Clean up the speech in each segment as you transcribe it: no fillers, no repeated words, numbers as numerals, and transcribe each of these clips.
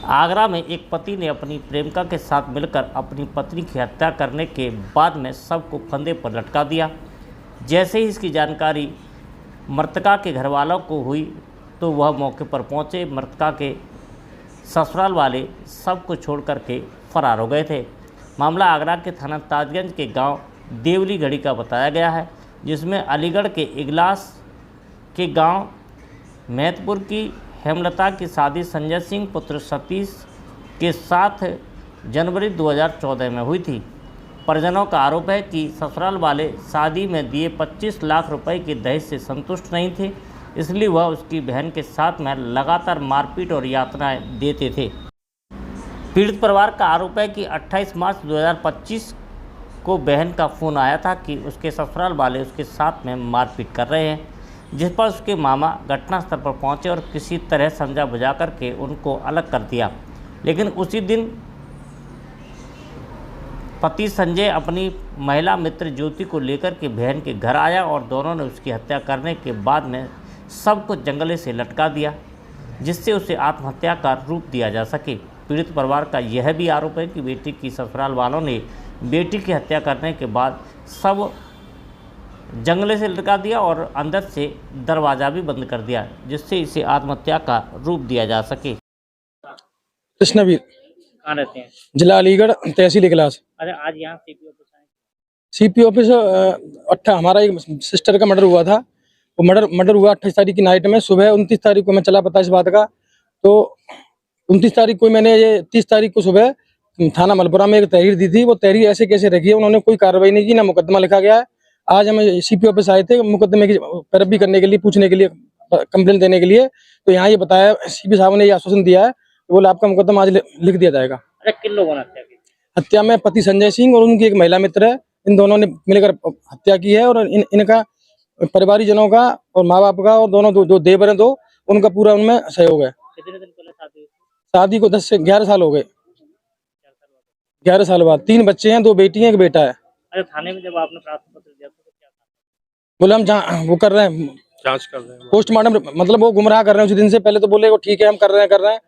आगरा में एक पति ने अपनी प्रेमिका के साथ मिलकर अपनी पत्नी की हत्या करने के बाद में शव को फंदे पर लटका दिया। जैसे ही इसकी जानकारी मृतका के घरवालों को हुई तो वह मौके पर पहुंचे। मृतका के ससुराल वाले शव को छोड़ करके फरार हो गए थे। मामला आगरा के थाना ताजगंज के गांव देवली घड़ी का बताया गया है, जिसमें अलीगढ़ के इगलास के गांव महतपुर की हेमलता की शादी संजय सिंह पुत्र सतीश के साथ जनवरी 2014 में हुई थी। परिजनों का आरोप है कि ससुराल वाले शादी में दिए 25 लाख रुपए के दहेज से संतुष्ट नहीं थे, इसलिए वह उसकी बहन के साथ में लगातार मारपीट और यातनाएं देते थे। पीड़ित परिवार का आरोप है कि 28 मार्च 2025 को बहन का फ़ोन आया था कि उसके ससुराल वाले उसके साथ में मारपीट कर रहे हैं, जिस पर उसके मामा घटनास्थल पर पहुंचे और किसी तरह समझा बुझा करके उनको अलग कर दिया। लेकिन उसी दिन पति संजय अपनी महिला मित्र ज्योति को लेकर के बहन के घर आया और दोनों ने उसकी हत्या करने के बाद में सब को जंगले से लटका दिया, जिससे उसे आत्महत्या का रूप दिया जा सके। पीड़ित परिवार का यह भी आरोप है कि बेटी की ससुराल वालों ने बेटी की हत्या करने के बाद सब जंगले से लटका दिया और अंदर से दरवाज़ा भी बंद कर दिया, जिससे इसे आत्महत्या का रूप दिया जा सके। कृष्णवीर कहाँ रहते हैं? जिला अलीगढ़, तहसील इगलास। अरे आज यहाँ सीपी ऑफिस आए? सीपी ऑफिस हमारा एक सिस्टर का मर्डर हुआ था। वो मर्डर हुआ 28 तारीख की नाइट में। सुबह 29 तारीख को मैं चला पता इस बात का, तो 29 तारीख को मैंने ये 30 तारीख को सुबह थाना मलपुरा में एक तहरीर दी थी। वो तहरीर ऐसे कैसे रखी है, उन्होंने कोई कार्रवाई नहीं की, ना मुकदमा लिखा गया है। आज हमें सीपी ऑफिस आए थे मुकदमे की पैरवी करने के लिए, पूछने के लिए, कंप्लेंट देने के लिए। तो यहाँ ये बताया, सीपी साहब ने ये आश्वासन दिया है, बोला आपका मुकदमा आज लिख दिया जाएगा। अरे किन लोगों ने हत्या की? हत्या में पति संजय सिंह और उनकी एक महिला मित्र है, इन दोनों ने मिलकर हत्या की है। और इनका परिवारी जनों का और माँ बाप का और दोनों दो देवर हैं, दो, उनका पूरा उनमें सहयोग है। कितने दिन पहले शादी हुई? शादी को 10 से 11 साल हो गए। 11 साल बाद 3 बच्चे हैं, 2 बेटी हैं, 1 बेटा है। अरे थाने में जब आपने प्रार्थना पत्र दिया तो क्या था? बोले हम वो कर रहे हैं, जांच कर रहे हैं, पोस्टमार्टम, मतलब वो गुमराह कर रहे हैं। उस दिन से पहले तो बोले वो ठीक है हम कर रहे हैं,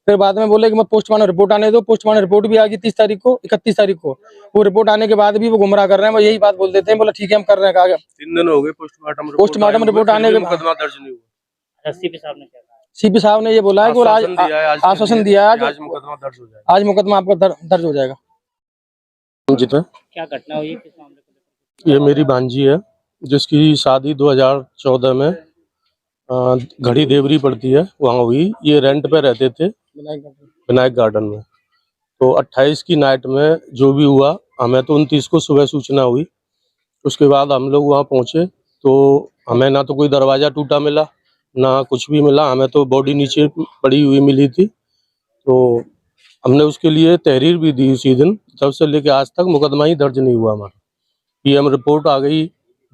फिर बाद में बोले कि मैं पोस्टमार्टम रिपोर्ट आने दो। पोस्टमार्टम रिपोर्ट भी आ गई 30 तारीख को, 31 तारीख को। वो रिपोर्ट आने के बाद भी वो गुमराह कर रहे हैं, वो यही बात बोल देते हैं, बोला ठीक है हम कर रहे हैं। 3 दिन हो गए पोस्टमार्टम रिपोर्ट आने के बाद मुकदमा दर्ज नहीं हुआ। सीपी साहब ने क्या कहा? सीपी साहब ने ये बोला है कि आश्वासन दिया है आज मुकदमा दर्ज हो जाएगा। आज मुकदमा आपका दर्ज हो जाएगा। क्या घटना हुई है, किस मामले को? ये मेरी भांजी है, जिसकी शादी 2014 में घड़ी देवरी पड़ती है वहाँ हुई। ये रेंट पे रहते थे विनायक गार्डन में। तो 28 की नाइट में जो भी हुआ, हमें तो 29 को सुबह सूचना हुई। उसके बाद हम लोग वहाँ पहुँचे तो हमें ना तो कोई दरवाज़ा टूटा मिला, ना कुछ भी मिला। हमें तो बॉडी नीचे पड़ी हुई मिली थी। तो हमने उसके लिए तहरीर भी दी उसी दिन। तब से लेके आज तक मुकदमा ही दर्ज नहीं हुआ हमारा। पीएम रिपोर्ट आ गई,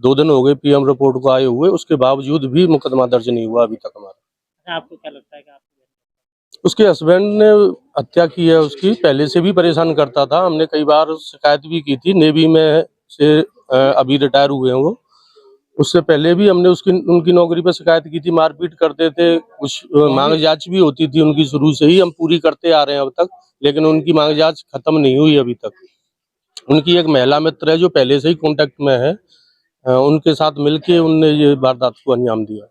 2 दिन हो गए पीएम रिपोर्ट को आए हुए, उसके बावजूद भी मुकदमा दर्ज नहीं हुआ अभी तक हमारा। आपको क्या लगता है कि उसके हस्बैंड ने हत्या की है उसकी? पहले से भी परेशान करता था, हमने कई बार शिकायत भी की थी। नेवी में से अभी रिटायर हुए हैं वो। उससे पहले भी हमने उनकी नौकरी पर शिकायत की थी, मारपीट करते थे, कुछ मांग जांच भी होती थी उनकी। शुरू से ही हम पूरी करते आ रहे हैं अब तक, लेकिन उनकी मांग जांच खत्म नहीं हुई अभी तक। उनकी एक महिला मित्र है जो पहले से ही कांटेक्ट में है, उनके साथ मिलके उनने ये वारदात को अंजाम दिया।